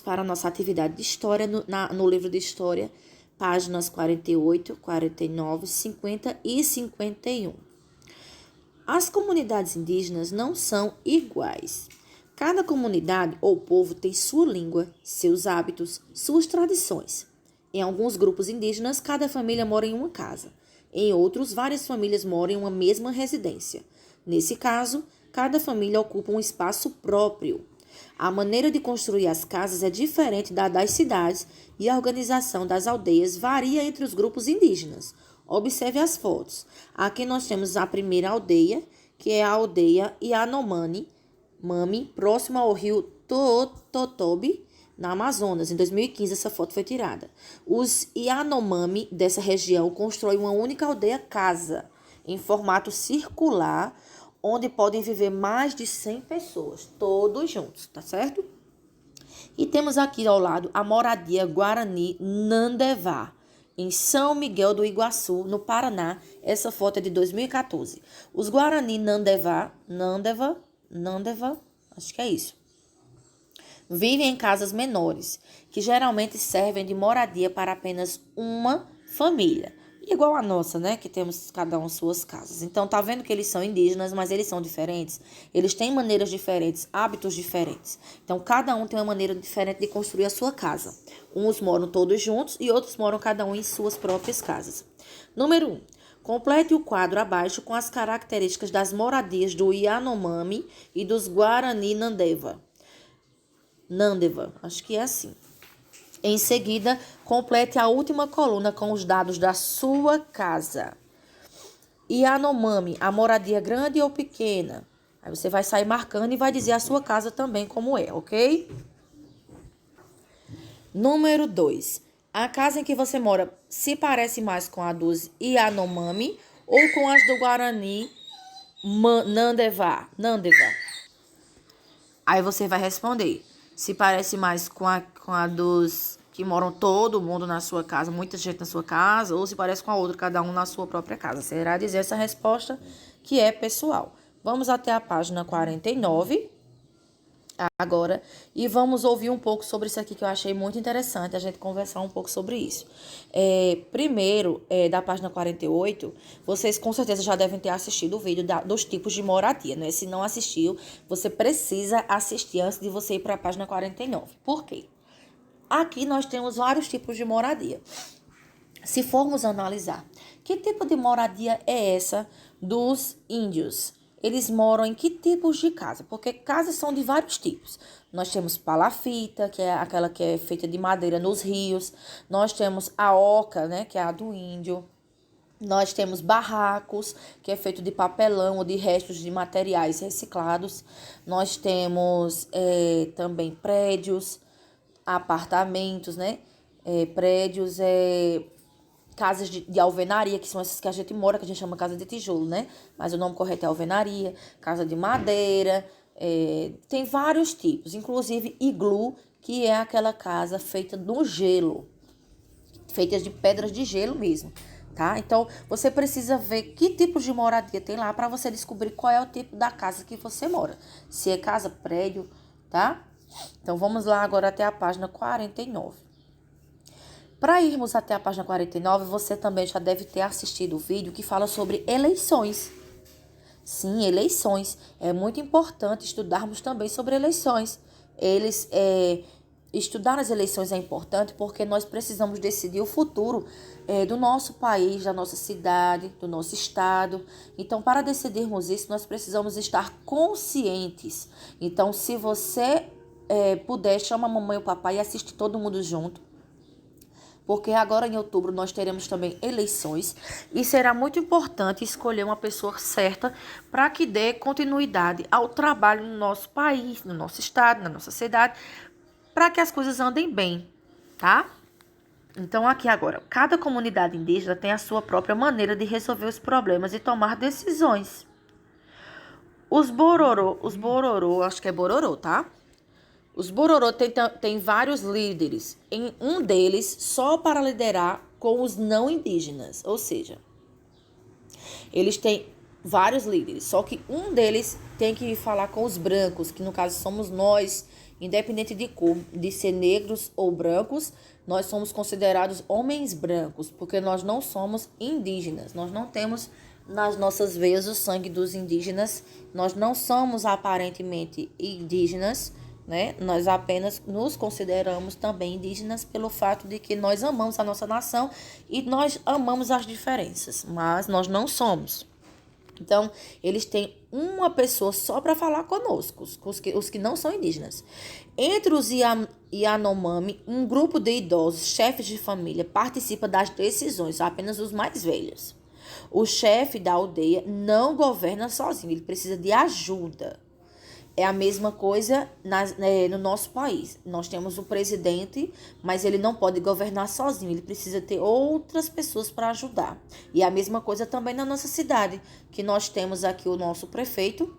Para a nossa atividade de história no livro de história, páginas 48, 49, 50 e 51. As comunidades indígenas não são iguais. Cada comunidade ou povo tem sua língua, seus hábitos, suas tradições. Em alguns grupos indígenas, cada família mora em uma casa. Em outros, várias famílias moram em uma mesma residência. Nesse caso, cada família ocupa um espaço próprio. A maneira de construir as casas é diferente da das cidades e a organização das aldeias varia entre os grupos indígenas. Observe as fotos. Aqui nós temos a primeira aldeia, que é a aldeia Yanomami, próxima ao rio Totobi, na Amazonas. Em 2015, essa foto foi tirada. Os Yanomami dessa região constroem uma única aldeia-casa, em formato circular, onde podem viver mais de 100 pessoas, todos juntos, tá certo? E temos aqui ao lado a moradia Guarani Nandevá, em São Miguel do Iguaçu, no Paraná. Essa foto é de 2014. Os Guarani Nandeva, acho que é isso. Vivem em casas menores, que geralmente servem de moradia para apenas uma família. Igual a nossa, né? Que temos cada um suas casas. Então, tá vendo que eles são indígenas, mas eles são diferentes? Eles têm maneiras diferentes, hábitos diferentes. Então, cada um tem uma maneira diferente de construir a sua casa. Uns moram todos juntos e outros moram cada um em suas próprias casas. Número 1. Complete o quadro abaixo com as características das moradias do Yanomami e dos Guarani Nandeva, acho que é assim. Em seguida, complete a última coluna com os dados da sua casa. Yanomami, a moradia grande ou pequena. Aí você vai sair marcando e vai dizer a sua casa também como é, ok? Número 2. A casa em que você mora se parece mais com a dos Yanomami ou com as do Guarani Nandeva? Aí você vai responder. Se parece mais com a dos que moram todo mundo na sua casa, muita gente na sua casa, ou se parece com a outra, cada um na sua própria casa. Você irá dizer essa resposta que é pessoal. Vamos até a página 49 agora e vamos ouvir um pouco sobre isso aqui que eu achei muito interessante, a gente conversar um pouco sobre isso. Primeiro, da página 48, vocês com certeza já devem ter assistido o vídeo dos tipos de moradia, né? Se não assistiu, você precisa assistir antes de você ir para a página 49. Por quê? Aqui nós temos vários tipos de moradia. Se formos analisar, que tipo de moradia é essa dos índios? Eles moram em que tipos de casa? Porque casas são de vários tipos. Nós temos palafita, que é aquela que é feita de madeira nos rios. Nós temos a oca, né, que é a do índio. Nós temos barracos, que é feito de papelão ou de restos de materiais reciclados. Nós temos também prédios, apartamentos, né? Prédios, casas de alvenaria, que são essas que a gente mora, que a gente chama casa de tijolo, né? Mas o nome correto é alvenaria, casa de madeira, tem vários tipos, inclusive iglu, que é aquela casa feita no gelo, feita de pedras de gelo mesmo, tá? Então, você precisa ver que tipos de moradia tem lá para você descobrir qual é o tipo da casa que você mora. Se é casa, prédio, tá? Então, vamos lá agora até a página 49. Para irmos até a página 49, você também já deve ter assistido o vídeo que fala sobre eleições. Sim, eleições. É muito importante estudarmos também sobre eleições. Estudar as eleições é importante porque nós precisamos decidir o futuro do nosso país, da nossa cidade, do nosso estado. Então, para decidirmos isso, nós precisamos estar conscientes. Então, se você puder, chama a mamãe e o papai e assiste todo mundo junto. Porque agora em outubro nós teremos também eleições e será muito importante escolher uma pessoa certa para que dê continuidade ao trabalho no nosso país, no nosso estado, na nossa cidade, para que as coisas andem bem, tá? Então aqui agora, cada comunidade indígena tem a sua própria maneira de resolver os problemas e tomar decisões. Os Bororô, acho que é Bororô, tá? Os Bororô têm vários líderes, em um deles só para liderar com os não indígenas, ou seja, eles têm vários líderes, só que um deles tem que falar com os brancos, que no caso somos nós independente de cor, de ser negros ou brancos, nós somos considerados homens brancos, porque nós não somos indígenas, nós não temos nas nossas veias o sangue dos indígenas, nós não somos aparentemente indígenas, né? Nós apenas nos consideramos também indígenas pelo fato de que nós amamos a nossa nação e nós amamos as diferenças, mas nós não somos. Então, eles têm uma pessoa só para falar conosco, os que não são indígenas. Entre os Yanomami, um grupo de idosos, chefes de família, participa das decisões, apenas os mais velhos. O chefe da aldeia não governa sozinho, ele precisa de ajuda. É a mesma coisa no nosso país. Nós temos o presidente, mas ele não pode governar sozinho. Ele precisa ter outras pessoas para ajudar. E a mesma coisa também na nossa cidade, que nós temos aqui o nosso prefeito,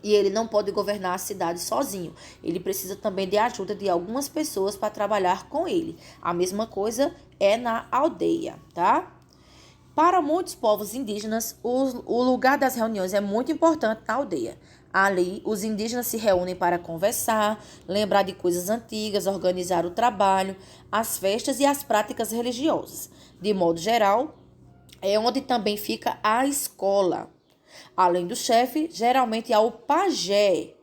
e ele não pode governar a cidade sozinho. Ele precisa também de ajuda de algumas pessoas para trabalhar com ele. A mesma coisa é na aldeia, tá? Para muitos povos indígenas, o lugar das reuniões é muito importante na aldeia. Ali, os indígenas se reúnem para conversar, lembrar de coisas antigas, organizar o trabalho, as festas e as práticas religiosas. De modo geral, é onde também fica a escola. Além do chefe, geralmente há o pajé,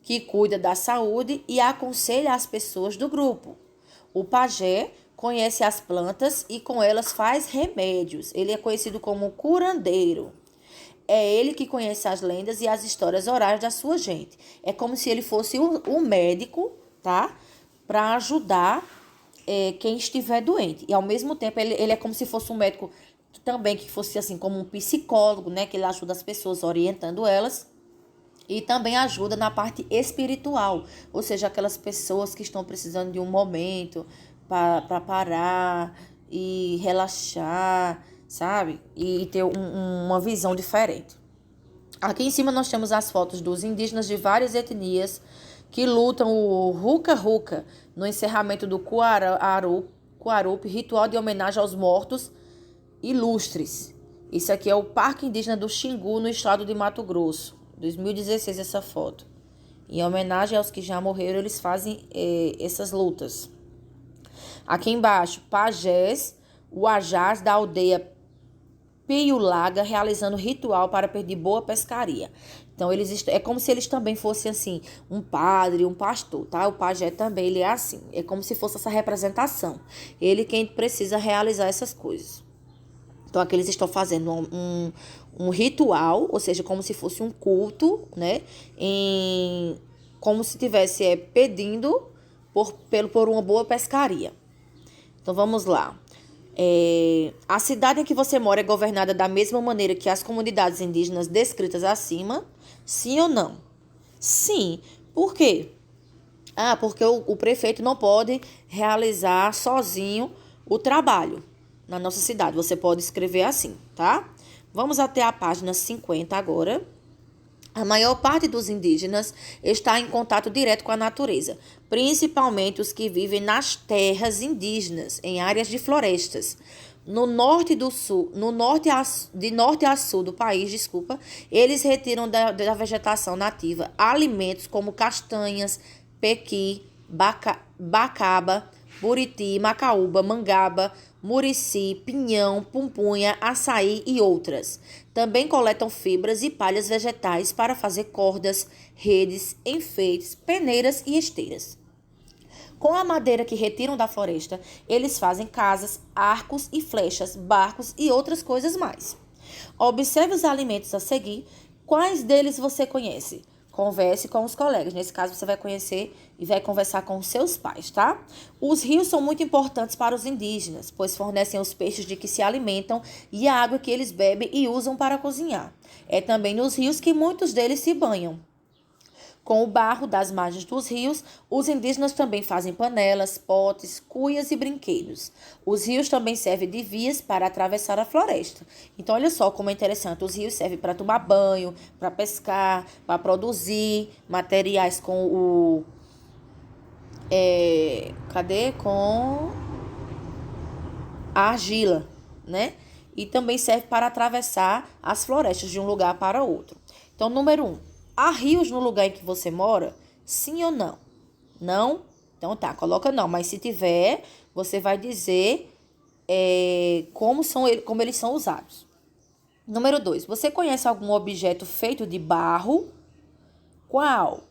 que cuida da saúde e aconselha as pessoas do grupo. O pajé conhece as plantas e com elas faz remédios. Ele é conhecido como curandeiro. É ele que conhece as lendas e as histórias orais da sua gente. É como se ele fosse o médico, tá? Para ajudar quem estiver doente. E ao mesmo tempo ele é como se fosse um médico também que fosse assim como um psicólogo, né? Que ele ajuda as pessoas orientando elas. E também ajuda na parte espiritual. Ou seja, aquelas pessoas que estão precisando de um momento para parar e relaxar, sabe? E ter uma visão diferente. Aqui em cima nós temos as fotos dos indígenas de várias etnias que lutam o Ruca-Ruca no encerramento do Kuarup, ritual de homenagem aos mortos ilustres. Isso aqui é o Parque Indígena do Xingu, no estado de Mato Grosso. 2016 essa foto. Em homenagem aos que já morreram, eles fazem essas lutas. Aqui embaixo, pajés, uajás da aldeia Piulaga realizando ritual para pedir boa pescaria. Então, é como se eles também fossem, assim, um padre, um pastor, tá? O pajé também, ele é assim. É como se fosse essa representação. Ele quem precisa realizar essas coisas. Então, aqui eles estão fazendo um ritual, ou seja, como se fosse um culto, né? Como se estivesse pedindo por uma boa pescaria. Então, vamos lá. A cidade em que você mora é governada da mesma maneira que as comunidades indígenas descritas acima? Sim ou não? Sim. Por quê? Porque o prefeito não pode realizar sozinho o trabalho na nossa cidade. Você pode escrever assim, tá? Vamos até a página 50 agora. A maior parte dos indígenas está em contato direto com a natureza, principalmente os que vivem nas terras indígenas, em áreas de florestas. De norte a sul do país, eles retiram da vegetação nativa alimentos como castanhas, pequi, bacaba, buriti, macaúba, mangaba, murici, pinhão, pupunha, açaí e outras. Também coletam fibras e palhas vegetais para fazer cordas, redes, enfeites, peneiras e esteiras. Com a madeira que retiram da floresta, eles fazem casas, arcos e flechas, barcos e outras coisas mais. Observe os alimentos a seguir. Quais deles você conhece? Converse com os colegas. Nesse caso, você vai conhecer e vai conversar com os seus pais, tá? Os rios são muito importantes para os indígenas, pois fornecem os peixes de que se alimentam e a água que eles bebem e usam para cozinhar. É também nos rios que muitos deles se banham. Com o barro das margens dos rios, os indígenas também fazem panelas, potes, cuias e brinquedos. Os rios também servem de vias para atravessar a floresta. Então, olha só como é interessante. Os rios servem para tomar banho, para pescar, para produzir materiais com com a argila, né? E também serve para atravessar as florestas de um lugar para outro. Então, número 1. Há rios no lugar em que você mora? Sim ou não? Não? Então tá, coloca não. Mas se tiver, você vai dizer como eles são usados. Número 2. Você conhece algum objeto feito de barro? Qual?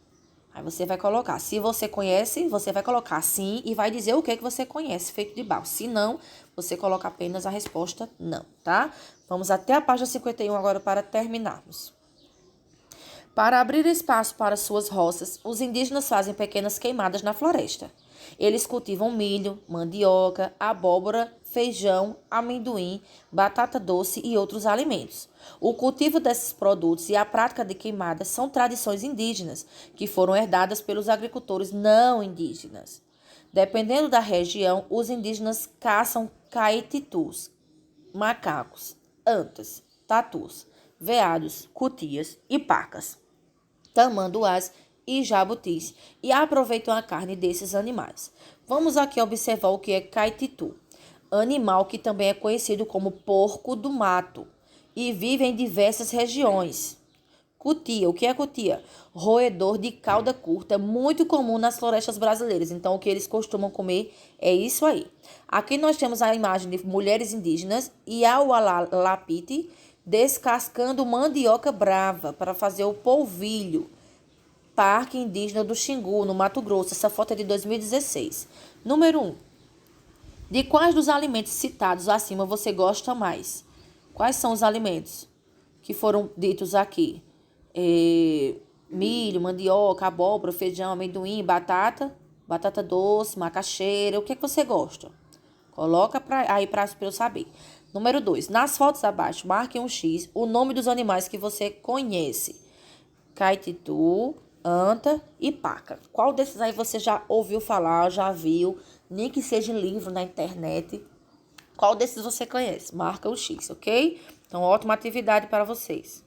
Aí você vai colocar. Se você conhece, você vai colocar sim e vai dizer o que você conhece feito de barro. Se não, você coloca apenas a resposta não, tá? Vamos até a página 51 agora para terminarmos. Para abrir espaço para suas roças, os indígenas fazem pequenas queimadas na floresta. Eles cultivam milho, mandioca, abóbora, feijão, amendoim, batata doce e outros alimentos. O cultivo desses produtos e a prática de queimadas são tradições indígenas, que foram herdadas pelos agricultores não indígenas. Dependendo da região, os indígenas caçam caetitus, macacos, antas, tatus, veados, cutias e pacas, tamanduás e jabutis, e aproveitam a carne desses animais. Vamos aqui observar o que é caititu, animal que também é conhecido como porco do mato e vive em diversas regiões. Cutia, o que é cutia? Roedor de cauda curta, muito comum nas florestas brasileiras. Então, o que eles costumam comer é isso aí. Aqui nós temos a imagem de mulheres indígenas e a Lapite descascando mandioca brava para fazer o polvilho. Parque Indígena do Xingu, no Mato Grosso. Essa foto é de 2016. Número 1. De quais dos alimentos citados acima você gosta mais? Quais são os alimentos que foram ditos aqui? Milho, mandioca, abóbora, feijão, amendoim, batata doce, macaxeira. O que é que você gosta? Coloca aí para eu saber. Número 2. Nas fotos abaixo, marque um X, o nome dos animais que você conhece. Caititu, anta e paca. Qual desses aí você já ouviu falar, já viu, nem que seja em livro na internet? Qual desses você conhece? Marca o X, ok? Então, ótima atividade para vocês.